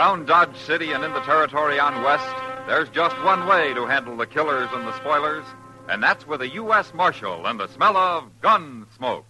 Around Dodge City and in the territory on west, there's just one way to handle the killers and the spoilers, and that's with a U.S. Marshal and the smell of gun smoke.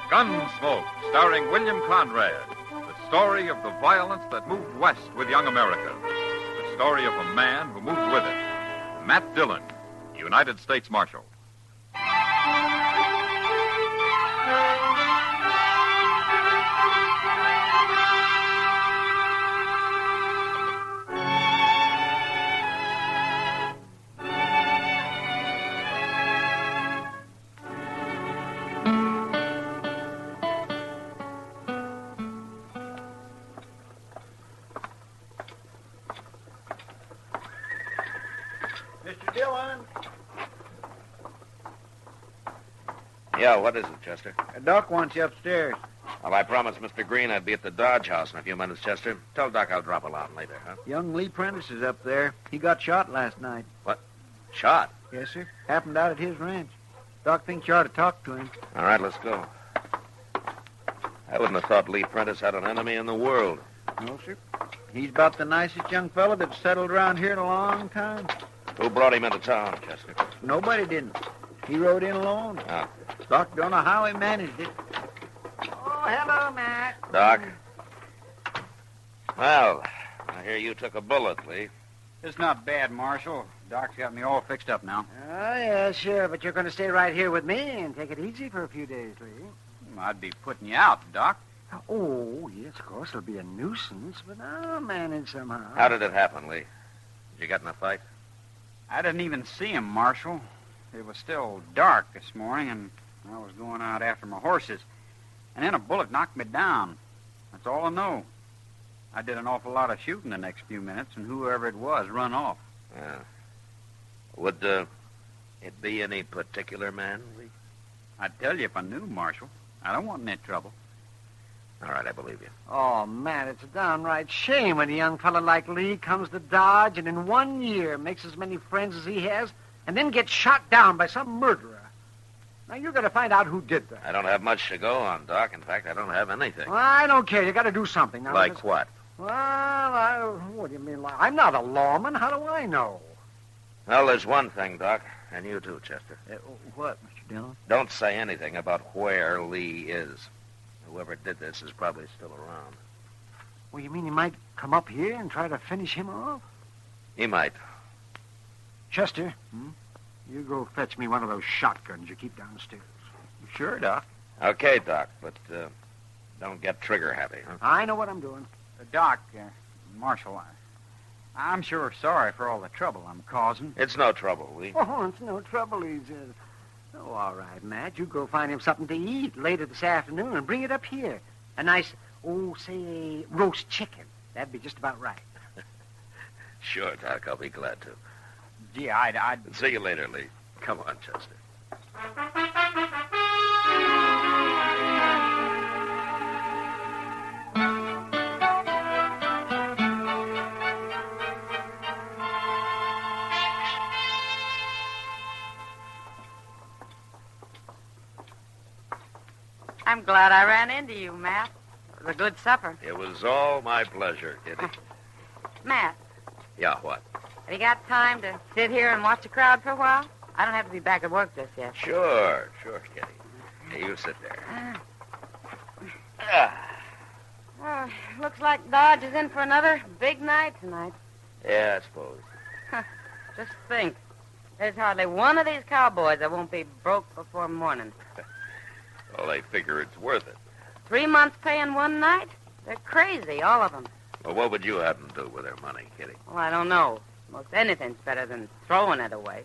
Gunsmoke, starring William Conrad. The story of the violence that moved west with young America. The story of a man who moved with it. Matt Dillon, United States Marshal. Mr. Dillon. Yeah, what is it, Chester? Doc wants you upstairs. Well, I promised Mr. Green I'd be at the Dodge House in a few minutes, Chester. Tell Doc I'll drop along later, huh? Young Lee Prentice is up there. He got shot last night. What? Shot? Yes, sir. Happened out at his ranch. Doc thinks you ought to talk to him. All right, let's go. I wouldn't have thought Lee Prentice had an enemy in the world. No, sir. He's about the nicest young fellow that's settled around here in a long time. Who brought him into town, Chester? Nobody didn't. He rode in alone. Oh. Doc don't know how he managed it. Oh, hello, Matt. Doc? Well, I hear you took a bullet, Lee. It's not bad, Marshal. Doc's got me all fixed up now. Oh, yeah, sure. But you're going to stay right here with me and take it easy for a few days, Lee. I'd be putting you out, Doc. Oh, yes, of course. It'll be a nuisance, but I'll manage somehow. How did it happen, Lee? Did you get in a fight? I didn't even see him, Marshal. It was still dark this morning, and I was going out after my horses. And then a bullet knocked me down. That's all I know. I did an awful lot of shooting the next few minutes, and whoever it was run off. Yeah. Would it be any particular man, Lee? I'd tell you if I knew, Marshal. I don't want any trouble. All right, I believe you. Oh, Matt, it's a downright shame when a young fellow like Lee comes to Dodge and in 1 year makes as many friends as he has and then gets shot down by some murderer. Now, you're going to find out who did that. I don't have much to go on, Doc. In fact, I don't have anything. Well, I don't care. You got to do something. Now, Like what? Well, what do you mean? I'm not a lawman. How do I know? Well, there's one thing, Doc, and you too, Chester. What, Mr. Dillon? Don't say anything about where Lee is. Whoever did this is probably still around. Well, you mean he might come up here and try to finish him off? He might. Chester, you go fetch me one of those shotguns you keep downstairs. Sure, Doc. Okay, Doc, but don't get trigger-happy, huh? I know what I'm doing. Doc, Marshal, I'm sure sorry for all the trouble I'm causing. It's no trouble, Lee. Oh, it's no trouble, he says. Oh, all right, Matt. You go find him something to eat later this afternoon and bring it up here. A nice, say, roast chicken. That'd be just about right. Sure, Doc. I'll be glad to. Gee, I'd... See you later, Lee. Come on, Chester. I'm glad I ran into you, Matt. It was a good supper. It was all my pleasure, Kitty. Matt, Yeah, what? have you got time to sit here and watch the crowd for a while? I don't have to be back at work just yet. Sure, Kitty. Hey, you sit there. Oh, looks like Dodge is in for another big night tonight. Yeah, I suppose. Just think. There's hardly one of these cowboys that won't be broke before morning. Well, they figure it's worth it. 3 months pay in one night? They're crazy, all of them. Well, what would you happen to do with their money, Kitty? Well, I don't know. Most anything's better than throwing it away.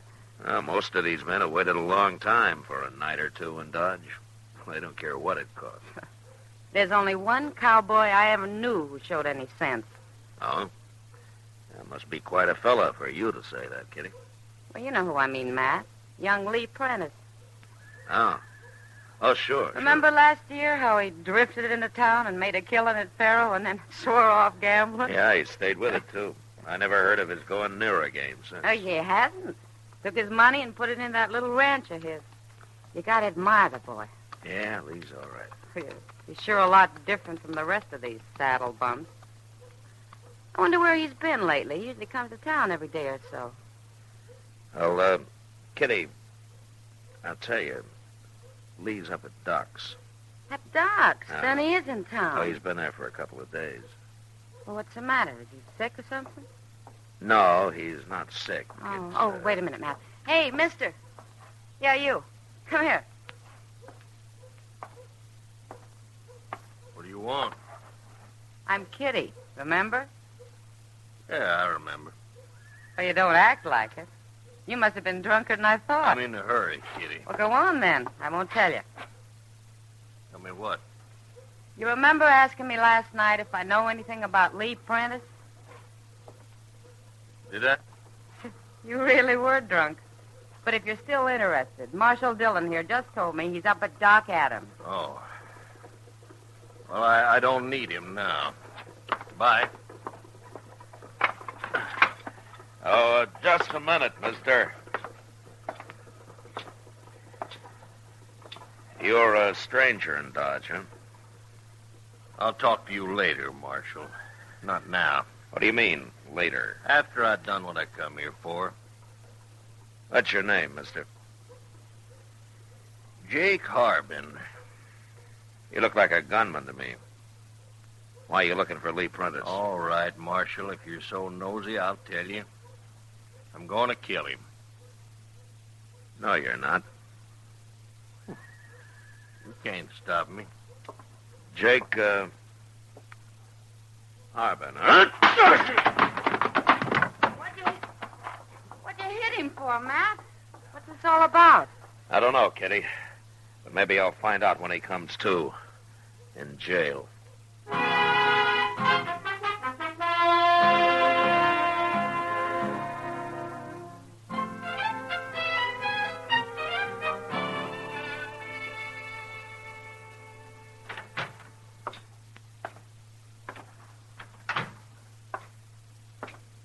Most of these men have waited a long time for a night or two in Dodge. They don't care what it costs. There's only one cowboy I ever knew who showed any sense. Oh? That must be quite a fella for you to say that, Kitty. Well, you know who I mean, Matt. Young Lee Prentice. Oh. Oh, sure. Remember last year how he drifted into town and made a killing at Faro and then swore off gambling? Yeah, he stayed with it, too. I never heard of his going near a game since. Oh, he hasn't. Took his money and put it in that little ranch of his. You gotta admire the boy. Yeah, Lee's all right. He's sure a lot different from the rest of these saddle bums. I wonder where he's been lately. He usually comes to town every day or so. Well, Kitty, I'll tell you, Lee's up at Doc's. At Doc's? Then he is in town. Oh, he's been there for a couple of days. Well, what's the matter? Is he sick or something? No, he's not sick. Wait a minute, Matt. Hey, mister. Yeah, you. Come here. What do you want? I'm Kitty, remember? Yeah, I remember. Well, you don't act like it. You must have been drunker than I thought. I'm in a hurry, Kitty. Well, go on then. I won't tell you. Tell me what? You remember asking me last night if I know anything about Lee Prentice? Did I? You really were drunk. But if you're still interested, Marshal Dillon here just told me he's up at Doc Adams. Oh. Well, I don't need him now. Bye. Oh, just a minute, mister. You're a stranger in Dodge, huh? I'll talk to you later, Marshal. Not now. What do you mean, later? After I've done what I come here for. What's your name, mister? Jake Harbin. You look like a gunman to me. Why are you looking for Lee Prentice? All right, Marshal, if you're so nosy, I'll tell you. I'm going to kill him. No, you're not. You can't stop me. Jake, Harbin, huh? What'd you hit him for, Matt? What's this all about? I don't know, Kitty. But maybe I'll find out when he comes to. In jail.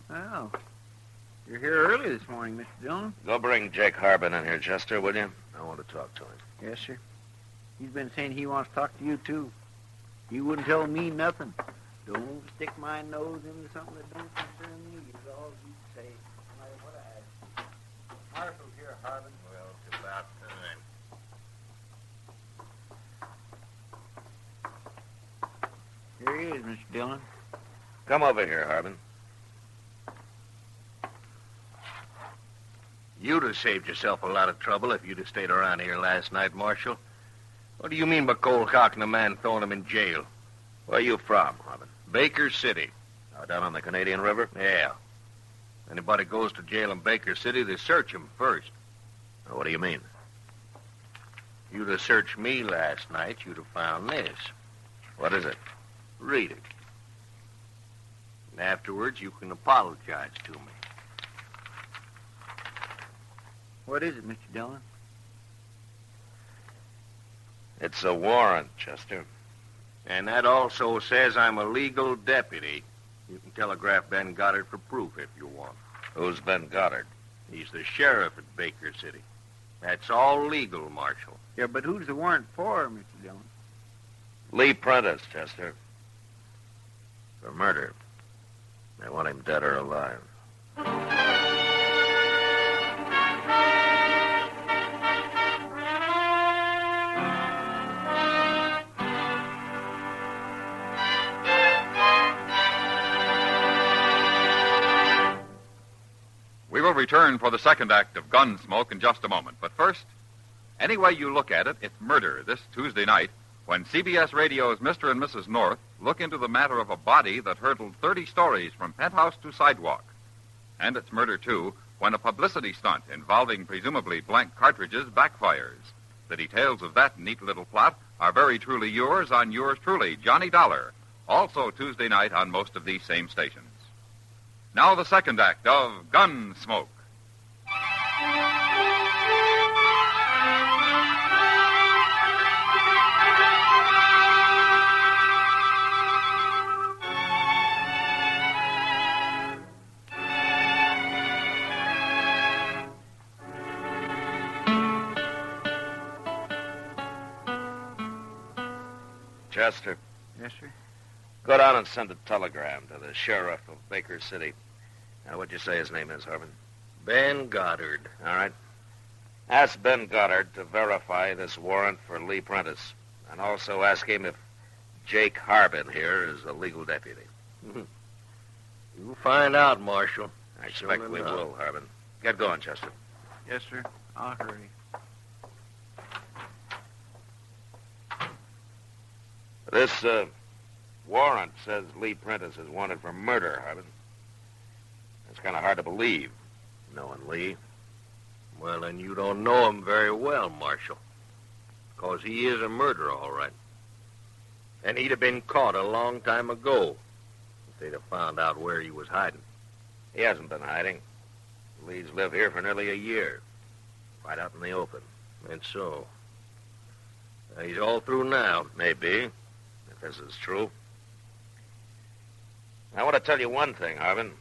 Well, you're here early this morning, Mr. Dillon. Go bring Jake Harbin in here, Chester, will you? I want to talk to him. Yes, sir. He's been saying he wants to talk to you, too. You wouldn't tell me nothing. Don't stick my nose into something that don't concern me, is all you say. No matter what I ask. Marshal's here, Harbin. Well, it's about time. Here he is, Mr. Dillon. Come over here, Harbin. You'd have saved yourself a lot of trouble if you'd have stayed around here last night, Marshal. What do you mean by cold cocking a man, throwing him in jail? Where are you from, Harbin? Baker City. Oh, down on the Canadian River? Yeah. Anybody goes to jail in Baker City, they search him first. Oh, what do you mean? You'd have searched me last night, you'd have found this. What is it? Read it. And afterwards, you can apologize to me. What is it, Mr. Dillon? It's a warrant, Chester. And that also says I'm a legal deputy. You can telegraph Ben Goddard for proof if you want. Who's Ben Goddard? He's the sheriff at Baker City. That's all legal, Marshal. Yeah, but who's the warrant for, Mr. Dillon? Lee Prentice, Chester. For murder. They want him dead or alive. We will return for the second act of Gunsmoke in just a moment. But first, any way you look at it, it's murder this Tuesday night when CBS Radio's Mr. and Mrs. North look into the matter of a body that hurtled 30 stories from penthouse to sidewalk. And it's murder, too, when a publicity stunt involving presumably blank cartridges backfires. The details of that neat little plot are very truly yours on yours truly, Johnny Dollar, also Tuesday night on most of these same stations. Now the second act of Gunsmoke. Chester, Yes, sir. go down and send a telegram to the sheriff of Baker City. Now, what'd you say his name is, Harbin? Ben Goddard. All right. Ask Ben Goddard to verify this warrant for Lee Prentice. And also ask him if Jake Harbin here is a legal deputy. You'll find out, Marshal. I expect we will, Harbin. Get going, Chester. Yes, sir. I'll hurry. This warrant says Lee Prentice is wanted for murder, Harbin. It's kind of hard to believe, knowing Lee. Well, then you don't know him very well, Marshal. Because he is a murderer, all right. And he'd have been caught a long time ago if they'd have found out where he was hiding. He hasn't been hiding. Lee's lived here for nearly a year. Right out in the open. And so, he's all through now. Maybe, if this is true. I want to tell you one thing, Harbin.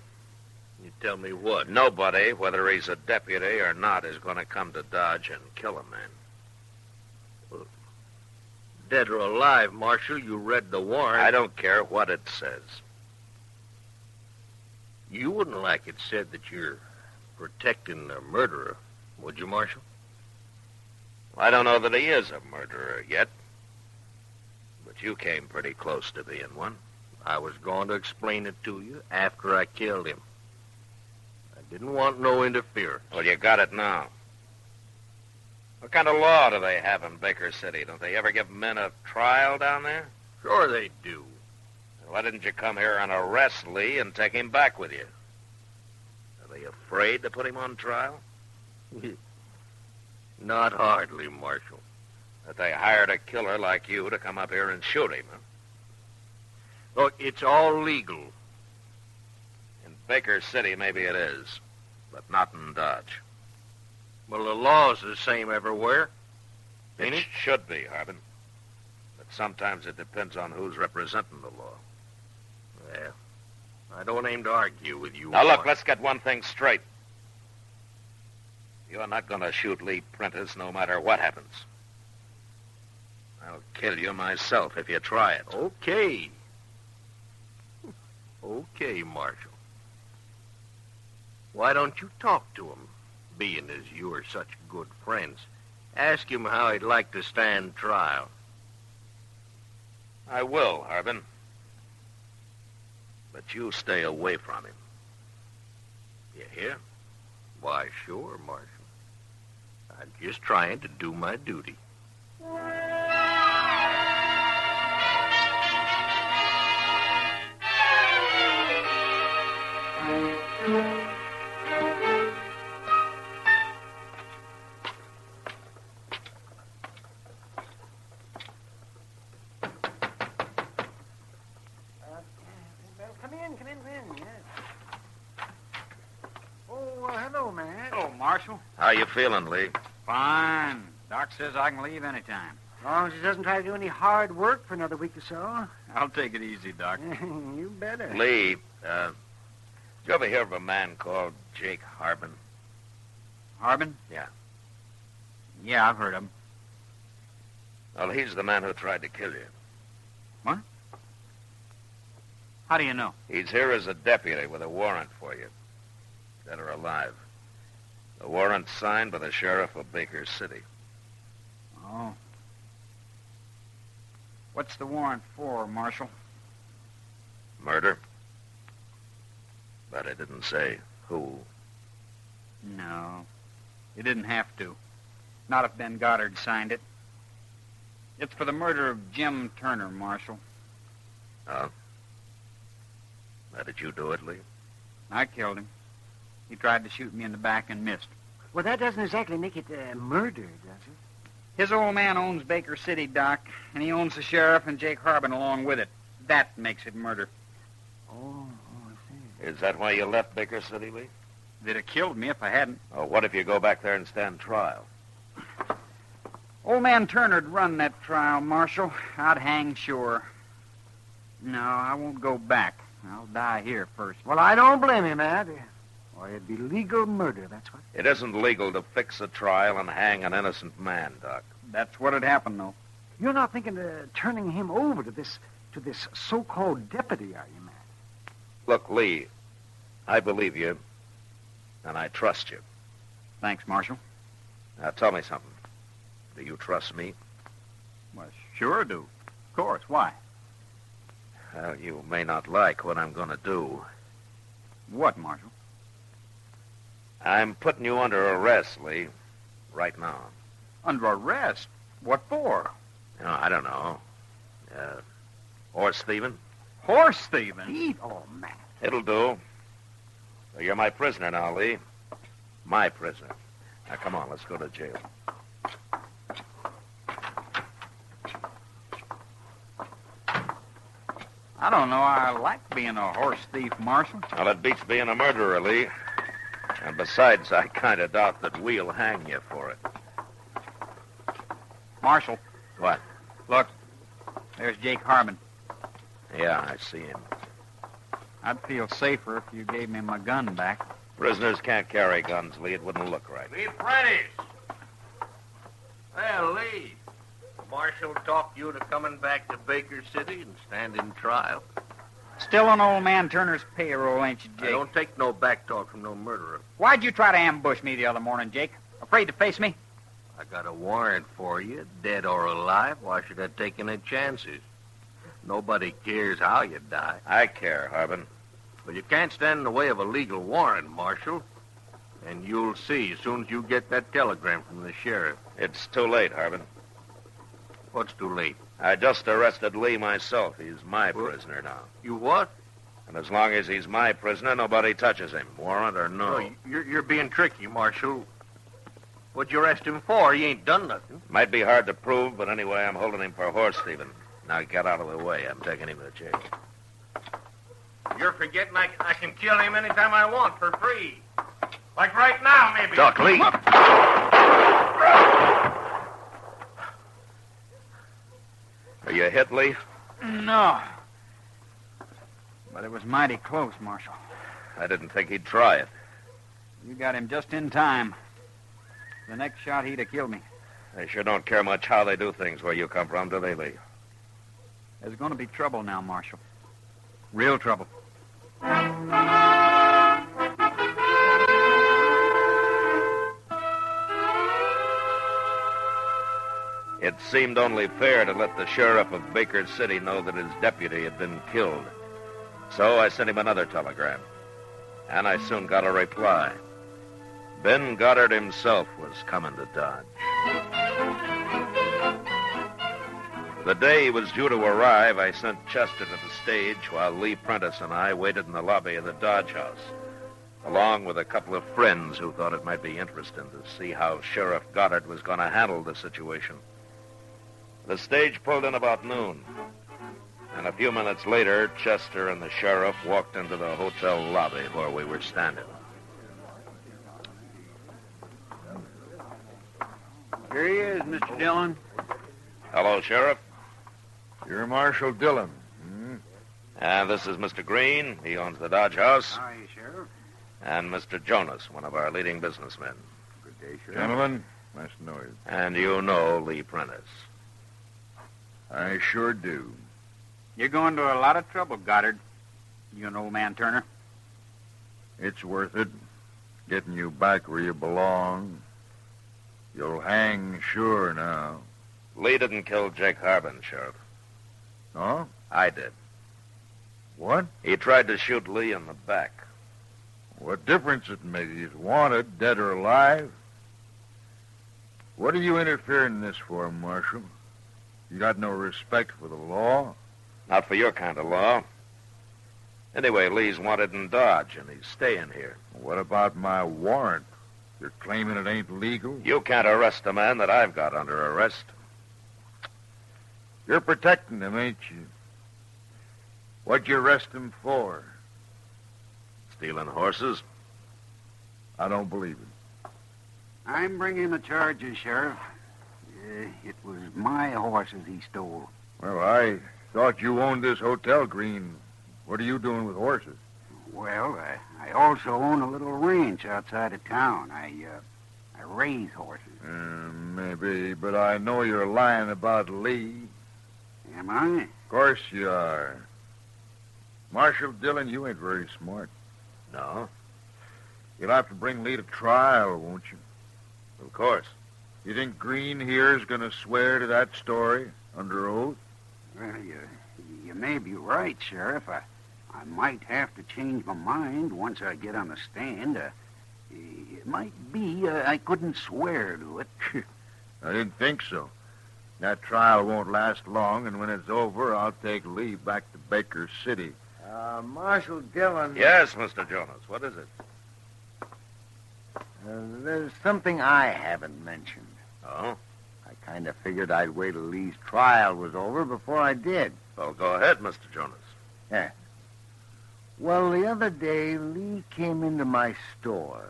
You tell me what? Nobody, whether he's a deputy or not, is going to come to Dodge and kill a man. Well, dead or alive, Marshal, you read the warrant. I don't care what it says. You wouldn't like it said that you're protecting a murderer, would you, Marshal? I don't know that he is a murderer yet. But you came pretty close to being one. I was going to explain it to you after I killed him. I didn't want no interference. Well, you got it now. What kind of law do they have in Baker City? Don't they ever give men a trial down there? Sure they do. Why didn't you come here and arrest Lee and take him back with you? Are they afraid to put him on trial? Not hardly, Marshal. That they hired a killer like you to come up here and shoot him, huh? Look, it's all legal. In Baker City, maybe it is, but not in Dodge. Well, the law's the same everywhere, ain't it? Should be, Harbin. But sometimes it depends on who's representing the law. Well, I don't aim to argue with you. Now, look, let's get one thing straight. You're not going to shoot Lee Prentice no matter what happens. I'll kill you myself if you try it. Okay. Okay, Marshal. Why don't you talk to him, being as you are such good friends? Ask him how he'd like to stand trial. I will, Harbin. But you stay away from him. You hear? Why, sure, Marshal. I'm just trying to do my duty. Come in, yes. Oh, hello, man. Hello, Marshal. How you feeling, Lee? Fine. Doc says I can leave anytime. As long as he doesn't try to do any hard work for another week or so. I'll take it easy, Doc. You better. Lee, did you ever hear of a man called Jake Harbin? Harbin? Yeah. Yeah, I've heard of him. Well, he's the man who tried to kill you. How do you know? He's here as a deputy with a warrant for you. Dead or alive. The warrant's signed by the sheriff of Baker City. Oh. What's the warrant for, Marshal? Murder. But it didn't say who. No. You didn't have to. Not if Ben Goddard signed it. It's for the murder of Jim Turner, Marshal. Oh? How did you do it, Lee? I killed him. He tried to shoot me in the back and missed. Well, that doesn't exactly make it murder, does it? His old man owns Baker City, Doc, and he owns the sheriff and Jake Harbin along with it. That makes it murder. Oh, I see. Is that why you left Baker City, Lee? They'd have killed me if I hadn't. Oh, what if you go back there and stand trial? Old man Turner'd run that trial, Marshal. I'd hang sure. No, I won't go back. I'll die here first. Well, I don't blame him, Matt. Or it'd be legal murder, that's what. It isn't legal to fix a trial and hang an innocent man, Doc. That's what'd happen, though. You're not thinking of turning him over to this so-called deputy, are you, Matt? Look, Lee, I believe you, and I trust you. Thanks, Marshal. Now, tell me something. Do you trust me? Well, sure do. Of course. Why? Well, you may not like what I'm going to do. What, Marshal? I'm putting you under arrest, Lee, right now. Under arrest? What for? I don't know. Horse thieving? Horse thieving? Eat, oh, Matt. It'll do. So you're my prisoner now, Lee. My prisoner. Now, come on, let's go to jail. I don't know. I like being a horse thief, Marshal. Well, it beats being a murderer, Lee. And besides, I kind of doubt that we'll hang you for it. Marshal. What? Look, there's Jake Harbin. Yeah, I see him. I'd feel safer if you gave me my gun back. Prisoners can't carry guns, Lee. It wouldn't look right. Lee Prentice! Well, Lee, Marshal talked you to coming back to Baker City and standing trial. Still on old man Turner's payroll, ain't you, Jake? I don't take no back talk from no murderer. Why'd you try to ambush me the other morning, Jake? Afraid to face me? I got a warrant for you, dead or alive. Why should I take any chances? Nobody cares how you die. I care, Harbin. But you can't stand in the way of a legal warrant, Marshal. And you'll see as soon as you get that telegram from the sheriff. It's too late, Harbin. What's too late? I just arrested Lee myself. He's my prisoner now. You what? And as long as he's my prisoner, nobody touches him, warrant or no. Oh, you're being tricky, Marshal. What'd you arrest him for? He ain't done nothing. Might be hard to prove, but anyway, I'm holding him for horse thieving. Now get out of the way. I'm taking him to jail. You're forgetting I can kill him anytime I want for free. Like right now, maybe. Duck, Lee. Are you hit, Lee? No. But it was mighty close, Marshal. I didn't think he'd try it. You got him just in time. The next shot, he'd have killed me. They sure don't care much how they do things where you come from, do they, Lee? There's going to be trouble now, Marshal. Real trouble. It seemed only fair to let the sheriff of Baker City know that his deputy had been killed. So I sent him another telegram. And I soon got a reply. Ben Goddard himself was coming to Dodge. The day he was due to arrive, I sent Chester to the stage while Lee Prentice and I waited in the lobby of the Dodge House, along with a couple of friends who thought it might be interesting to see how Sheriff Goddard was going to handle the situation. The stage pulled in about noon, and a few minutes later, Chester and the sheriff walked into the hotel lobby where we were standing. Here he is, Mr. Dillon. Hello, Sheriff. You're Marshal Dillon. And this is Mr. Green. He owns the Dodge House. How are you, Sheriff? And Mr. Jonas, one of our leading businessmen. Good day, Sheriff. Gentlemen, nice to know you. And you know Lee Prentice. I sure do. You're going to a lot of trouble, Goddard. You and old man Turner. It's worth it. Getting you back where you belong. You'll hang sure now. Lee didn't kill Jake Harbin, Sheriff. No? I did. What? He tried to shoot Lee in the back. What difference it makes? He's wanted, dead or alive. What are you interfering in this for, Marshal? You got no respect for the law? Not for your kind of law. Anyway, Lee's wanted in Dodge, and he's staying here. What about my warrant? You're claiming it ain't legal? You can't arrest a man that I've got under arrest. You're protecting him, ain't you? What'd you arrest him for? Stealing horses? I don't believe it. I'm bringing the charges, Sheriff. It was my horses he stole. Well, I thought you owned this hotel, Green. What are you doing with horses? Well, I also own a little ranch outside of town. I to raise horses. Maybe, but I know you're lying about Lee. Am I? Of course you are. Marshal Dillon, you ain't very smart. No? You'll have to bring Lee to trial, won't you? Of course. You think Green here's going to swear to that story under oath? Well, you may be right, Sheriff. I might have to change my mind once I get on the stand. It might be I couldn't swear to it. I didn't think so. That trial won't last long, and when it's over, I'll take Lee back to Baker City. Marshal Dillon. Yes, Mr. Jonas. What is it? There's something I haven't mentioned. Oh? I kind of figured I'd wait till Lee's trial was over before I did. Well, go ahead, Mr. Jonas. Yeah. Well, the other day, Lee came into my store,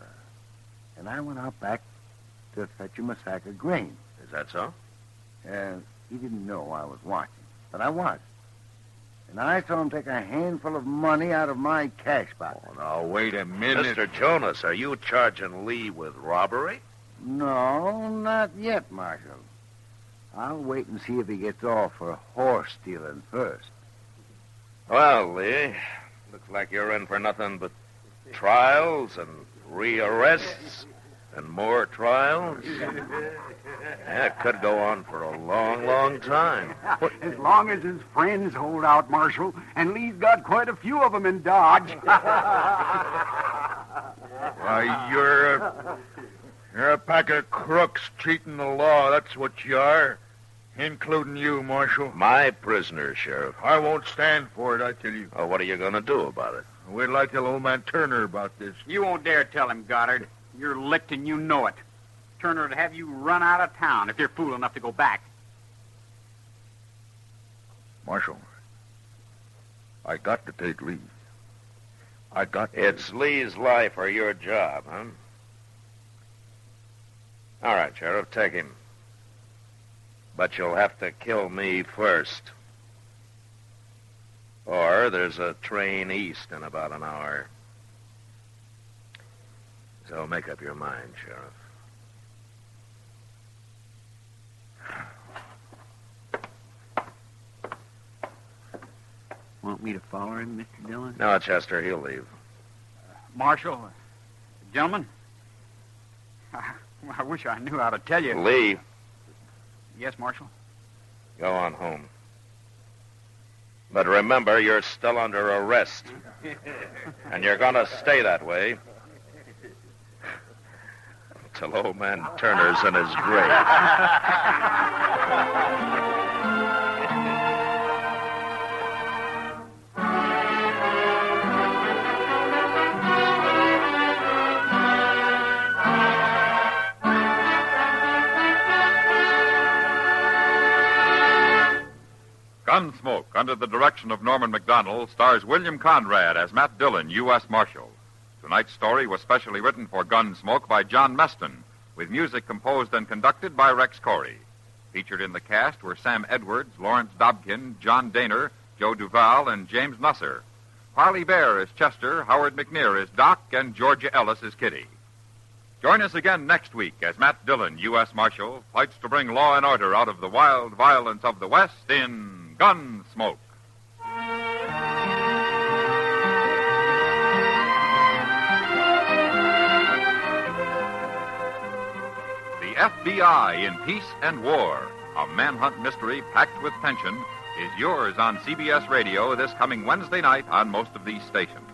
and I went out back to fetch him a sack of grain. Is that so? He didn't know I was watching, but I was. And I saw him take a handful of money out of my cash box. Oh, now, wait a minute. Mr. Jonas, are you charging Lee with robbery? No, not yet, Marshal. I'll wait and see if he gets off for horse stealing first. Well, Lee, looks like you're in for nothing but trials and rearrests and more trials. Yeah, it could go on for a long, long time. As long as his friends hold out, Marshal, and Lee's got quite a few of them in Dodge. Why, you're a pack of crooks cheating the law. That's what you are. Including you, Marshal. My prisoner, Sheriff. I won't stand for it, I tell you. Oh, what are you going to do about it? Wait till I tell old man Turner about this. You won't dare tell him, Goddard. You're licked and you know it. Turner would have you run out of town if you're fool enough to go back. Marshal, I got to take Lee. I got to. It's Lee's life or your job, huh? All right, Sheriff, take him. But you'll have to kill me first. Or there's a train east in about an hour. So make up your mind, Sheriff. Want me to follow him, Mr. Dillon? No, Chester, he'll leave. Marshal, gentlemen, I wish I knew how to tell you. Lee, Yes, Marshal? go on home. But remember, you're still under arrest. And you're going to stay that way till old man Turner's in his grave. Gunsmoke, under the direction of Norman MacDonald, stars William Conrad as Matt Dillon, U.S. Marshal. Tonight's story was specially written for Gunsmoke by John Meston, with music composed and conducted by Rex Corey. Featured in the cast were Sam Edwards, Lawrence Dobkin, John Daner, Joe Duval, and James Nusser. Harley Bear is Chester, Howard McNear is Doc, and Georgia Ellis is Kitty. Join us again next week as Matt Dillon, U.S. Marshal, fights to bring law and order out of the wild violence of the West in Gunsmoke. The FBI in Peace and War, a manhunt mystery packed with tension, is yours on CBS Radio this coming Wednesday night on most of these stations.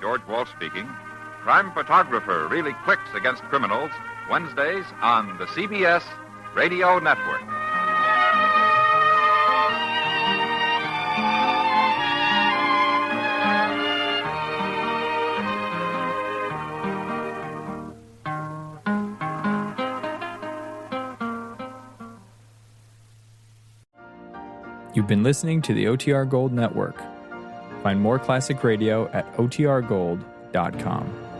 George Walsh speaking. Crime photographer really clicks against criminals, Wednesdays on the CBS Radio Network. You've been listening to the OTR Gold Network. Find more classic radio at otrgold.com.